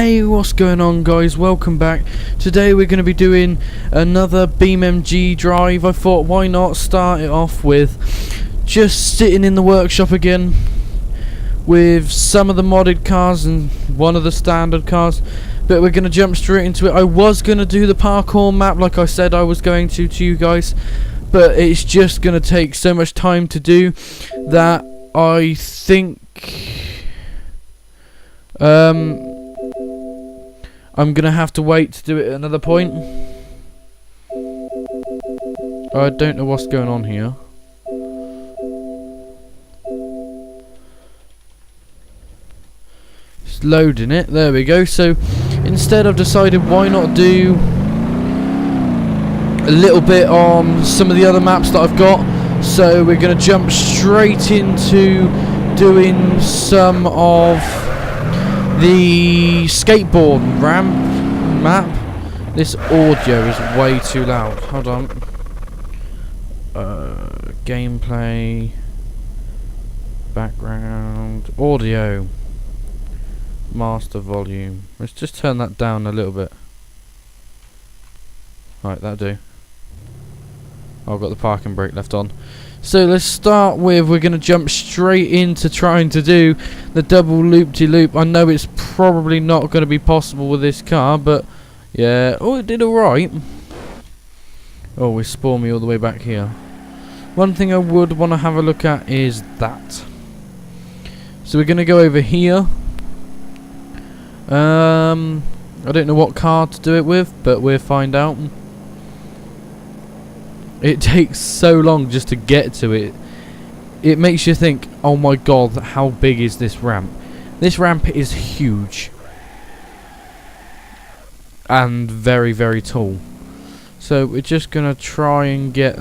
Hey, what's going on, guys? Welcome back. Today we're going to be doing another BeamMG drive. I thought, why not start it off with just sitting in the workshop again with some of the modded cars and one of the standard cars, but we're going to jump straight into it. I was going to do the parkour map like I said I was going to you guys, but it's just going to take so much time to do that I think I'm gonna have to wait to do it at another point. I don't know what's going on here. It's loading it. There we go. So instead I've decided why not do a little bit on some of the other maps that I've got. So we're gonna jump straight into doing some of the skateboard ramp map. This audio is way too loud. Hold on. Gameplay, background, audio, master volume. Let's just turn that down a little bit. Right, that'll do. I've got the parking brake left on. So let's start with, we're going to jump straight into trying to do the double loop-de-loop. I know it's probably not going to be possible with this car, but yeah. Oh, it did alright. Oh, we spawned me all the way back here. One thing I would want to have a look at is that. So we're going to go over here. I don't know what car to do it with, but we'll find out. It takes so long just to get to it. It makes you think, oh my god, how big is this ramp? This ramp is huge. And very, very tall. So we're just going to try and get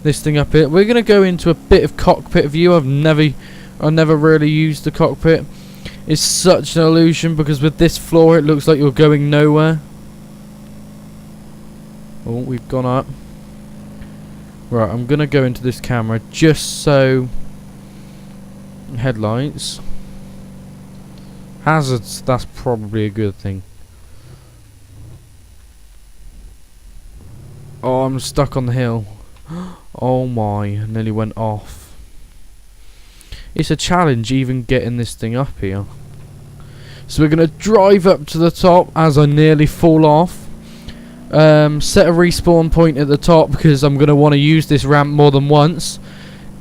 this thing up here. We're going to go into a bit of cockpit view. I've never really used the cockpit. It's such an illusion because with this floor it looks like you're going nowhere. Oh, we've gone up. Right, I'm gonna go into this camera just so. Headlights, hazards. That's probably a good thing. Oh, I'm stuck on the hill. Oh my! I nearly went off. It's a challenge even getting this thing up here. So we're gonna drive up to the top as I nearly fall off. Set a respawn point at the top because I'm going to want to use this ramp more than once.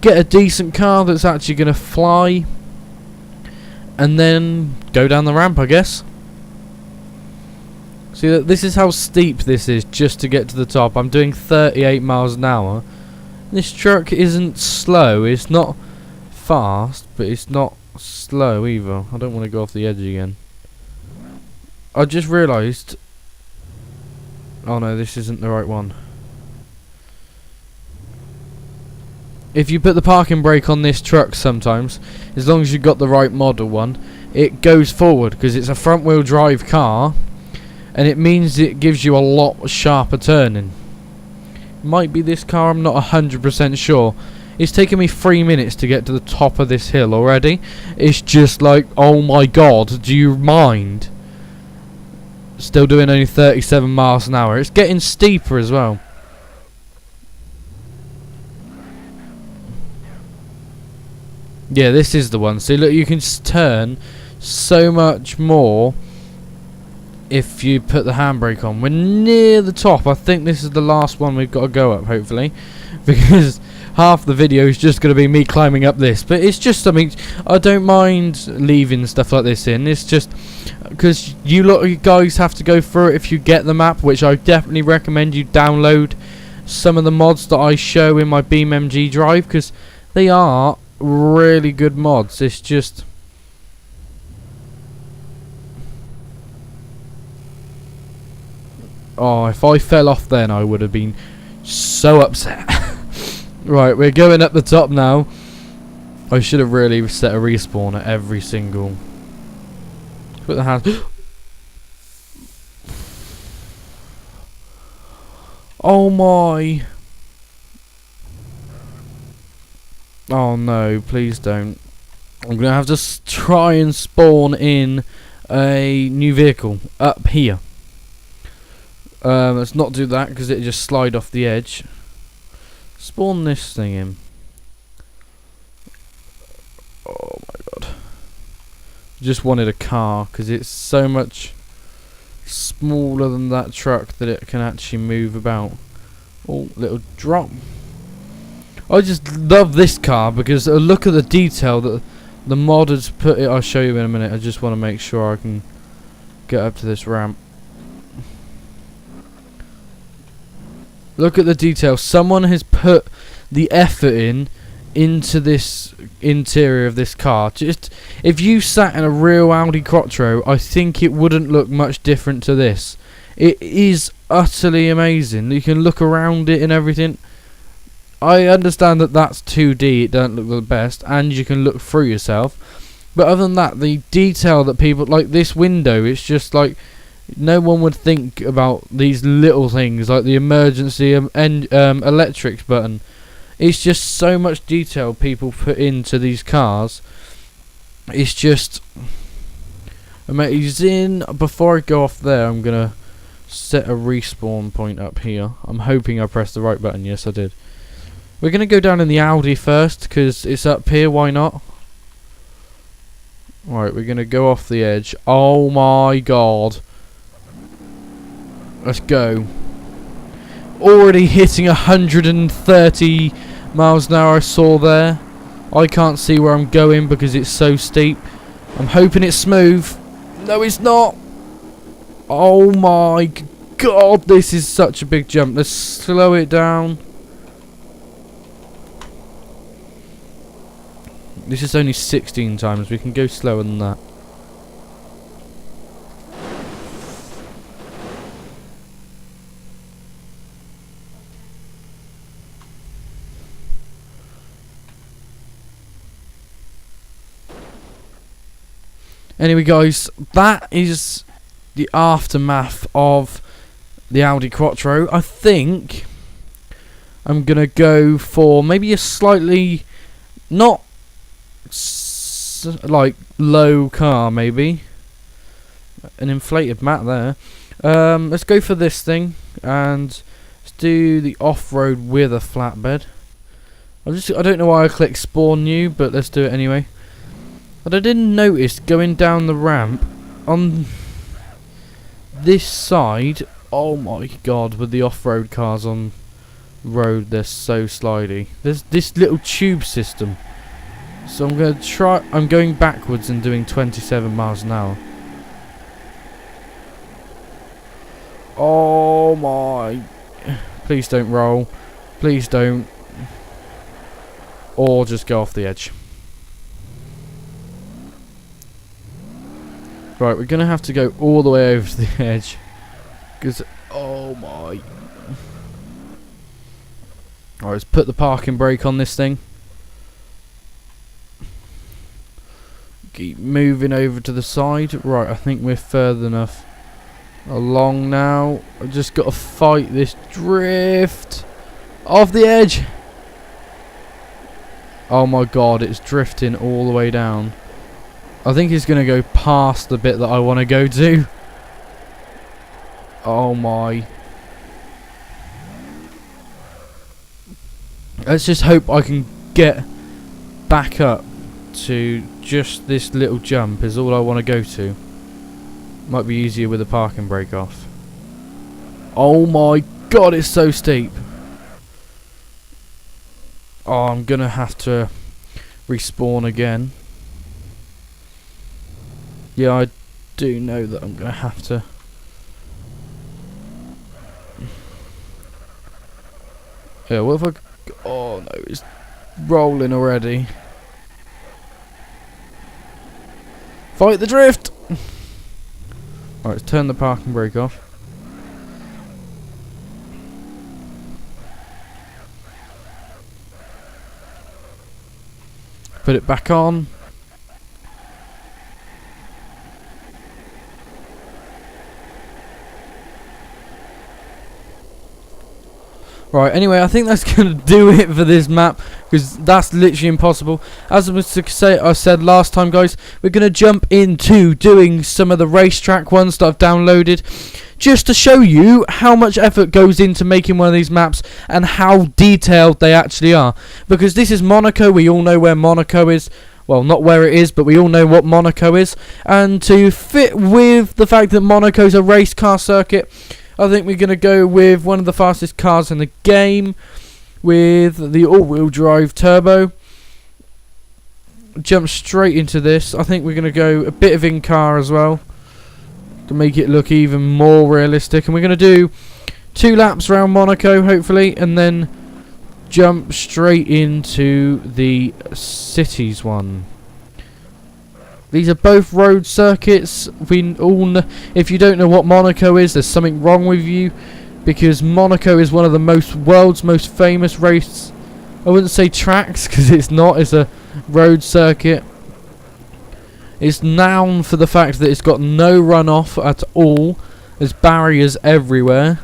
Get a decent car that's actually going to fly. And then go down the ramp, I guess. See, this is how steep this is just to get to the top. I'm doing 38 miles an hour. This truck isn't slow. It's not fast, but it's not slow either. I don't want to go off the edge again. I just realised... Oh no, this isn't the right one. If you put the parking brake on this truck sometimes, as long as you've got the right model one, it goes forward because it's a front wheel drive car and it means it gives you a lot sharper turning. Might be this car, I'm not 100% sure. It's taken me 3 minutes to get to the top of this hill already. It's just like, oh my god, do you mind? Still doing only 37 miles an hour. It's getting steeper as well. Yeah, this is the one. See, look, you can turn so much more if you put the handbrake on. We're near the top. I think this is the last one we've got to go up, hopefully. Because half the video is just going to be me climbing up this. But it's just something... I don't mind leaving stuff like this in. It's just... because you guys have to go through it if you get the map, which I definitely recommend you download some of the mods that I show in my BeamMG drive, because they are really good mods. It's just... oh, if I fell off then I would have been so upset. Right, we're going up the top now. I should have really set a respawn at every single... Put the hand. Oh my! Oh no! Please don't. I'm gonna have to try and spawn in a new vehicle up here. Let's not do that because it just slide off the edge. Spawn this thing in. Oh my god. Just wanted a car because it's so much smaller than that truck that it can actually move about. Oh, little drop. I just love this car because look at the detail that the modders put it. I'll show you in a minute. I just want to make sure I can get up to this ramp. Look at the detail. Someone has put the effort into this interior of this car. Just if you sat in a real Audi Quattro, I think it wouldn't look much different to this. It is utterly amazing. You can look around it and everything. I understand that that's 2D, it doesn't look the best, and you can look through yourself. But other than that, the detail that people like this window, it's just like no one would think about these little things like the emergency electrics button. It's just so much detail people put into these cars. It's just amazing. Before I go off there, I'm gonna set a respawn point up here. I'm hoping I pressed the right button. Yes, I did. We're going to go down in the Audi first because it's up here, why not? Right, we're going to go off the edge. Oh my god. Let's go. Already hitting 130 miles an hour I saw there. I can't see where I'm going because it's so steep. I'm hoping it's smooth. No, it's not. Oh my god, this is such a big jump. Let's slow it down. This is only 16 times. We can go slower than that. Anyway, guys, that is the aftermath of the Audi Quattro. I think I'm gonna go for maybe a slightly not like low car, maybe an inflated mat there. Let's go for this thing and let's do the off-road with a flatbed. I don't know why I clicked spawn new, but let's do it anyway. But I didn't notice going down the ramp on this side. Oh my god, with the off-road cars on road, they're so slidey. There's this little tube system. So I'm going to try. I'm going backwards and doing 27 miles an hour. Oh my. Please don't roll. Please don't. Or just go off the edge. Right, we're going to have to go all the way over to the edge. Because, oh my. Alright, let's put the parking brake on this thing. Keep moving over to the side. Right, I think we're further enough along now. I've just got to fight this drift off the edge. Oh my god, it's drifting all the way down. I think it's going to go past the bit that I want to go to. Oh my. Let's just hope I can get back up to just this little jump is all I want to go to. Might be easier with the parking brake off. Oh my god, it's so steep. Oh, I'm going to have to respawn again. Yeah, I do know that I'm going to have to. Yeah, what if I... Oh no, it's rolling already. Fight the drift! Alright, let's turn the parking brake off. Put it back on. Right, anyway, I think that's going to do it for this map, because that's literally impossible. As I said last time, guys, we're going to jump into doing some of the racetrack ones that I've downloaded, just to show you how much effort goes into making one of these maps, and how detailed they actually are. Because this is Monaco, we all know where Monaco is. Well, not where it is, but we all know what Monaco is. And to fit with the fact that Monaco's a race car circuit, I think we're going to go with one of the fastest cars in the game, with the all-wheel drive turbo. Jump straight into this. I think we're going to go a bit of in-car as well, to make it look even more realistic. And we're going to do 2 laps around Monaco, hopefully, and then jump straight into the cities one. These are both road circuits. We all know, if you don't know what Monaco is, there's something wrong with you, because Monaco is one of the world's most famous race. I wouldn't say tracks, because it's not. It's a road circuit. It's known for the fact that it's got no runoff at all. There's barriers everywhere.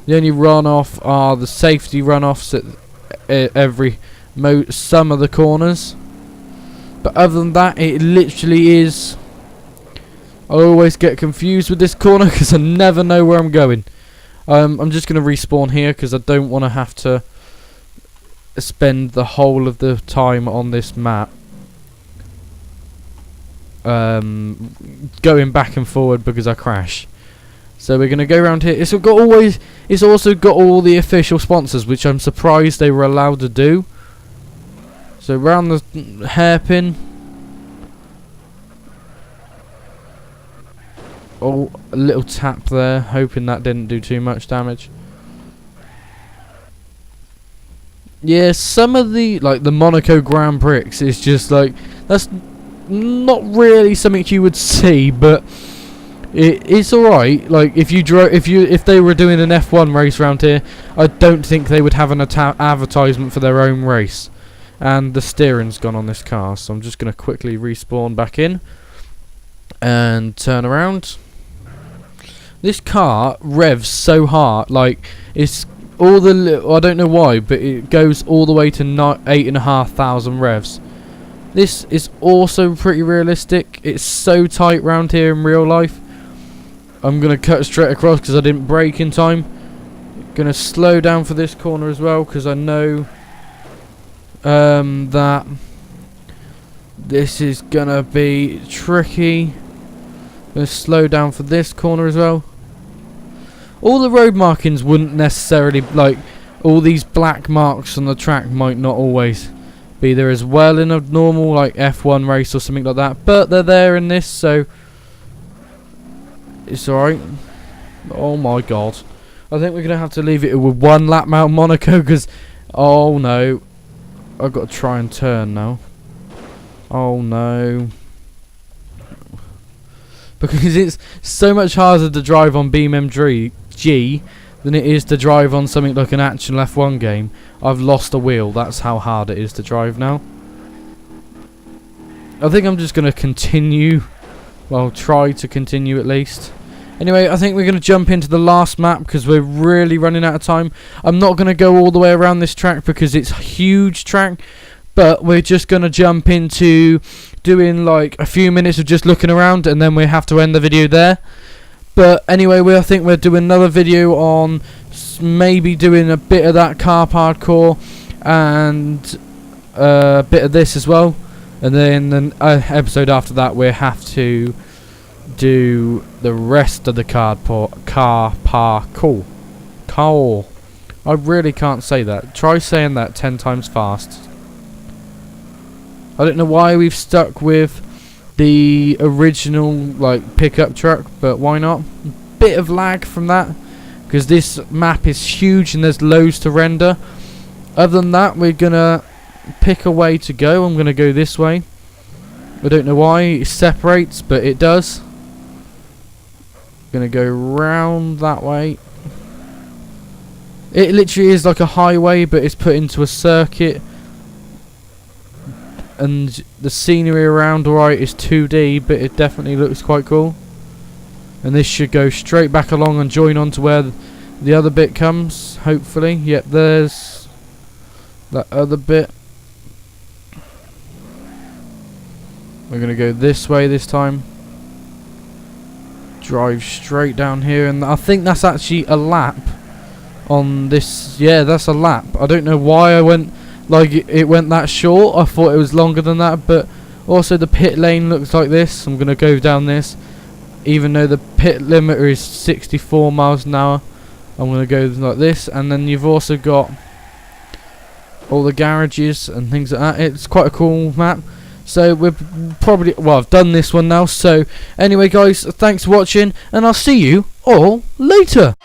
The only runoff are the safety runoffs at some of the corners. But other than that, it literally is. I always get confused with this corner because I never know where I'm going. I'm just going to respawn here because I don't want to have to spend the whole of the time on this map going back and forward because I crash. So we're going to go around here. It's also got all the official sponsors, which I'm surprised they were allowed to do. So round the hairpin. Oh, a little tap there, hoping that didn't do too much damage. Yeah, some of the Monaco Grand Prix is just like, that's not really something you would see, but it's alright. Like if they were doing an F1 race around here, I don't think they would have an advertisement for their own race. And the steering's gone on this car, so I'm just going to quickly respawn back in and turn around. This car revs so hard, like it's all the I don't know why, but it goes all the way to 8,500 revs. This is also pretty realistic. It's so tight round here in real life. I'm going to cut straight across because I didn't brake in time. Going to slow down for this corner as well because I know that this is gonna be tricky. Gonna slow down for this corner as well. All the road markings wouldn't necessarily, like all these black marks on the track might not always be there as well in a normal like F1 race or something like that, but they're there in this, so it's alright. Oh my god, I think we're gonna have to leave it with 1 lap Mount Monaco because oh no, I've got to try and turn now. Oh no. Because it's so much harder to drive on BeamNG than it is to drive on something like an actual F1 game. I've lost a wheel. That's how hard it is to drive now. I think I'm just going to continue. Well, try to continue at least. Anyway, I think we're going to jump into the last map because we're really running out of time. I'm not going to go all the way around this track because it's a huge track, but we're just going to jump into doing like a few minutes of just looking around and then we have to end the video there. But anyway, I think we'll do another video on maybe doing a bit of that car parkour and a bit of this as well. And then the episode after that we have to do the rest of the car parkour. I really can't say that. Try saying that 10 times fast. I don't know why we've stuck with the original like pickup truck, but why not? Bit of lag from that because this map is huge and there's loads to render. Other than that, we're gonna pick a way to go. I'm gonna go this way. I don't know why it separates, but it does. Gonna go round that way. It literally is like a highway, but it's put into a circuit. And the scenery around, alright, is 2D, but it definitely looks quite cool. And this should go straight back along and join on to where the other bit comes, hopefully. Yep, there's that other bit. We're going to go this way this time. Drive straight down here, and I think that's actually a lap on this. Yeah, that's a lap. I don't know why I went like it went that short. I thought it was longer than that, but also the pit lane looks like this. I'm going to go down this, even though the pit limiter is 64 miles an hour. I'm going to go like this, and then you've also got all the garages and things like that. It's quite a cool map. So we're probably, well, I've done this one now. So anyway guys, thanks for watching, and I'll see you all later.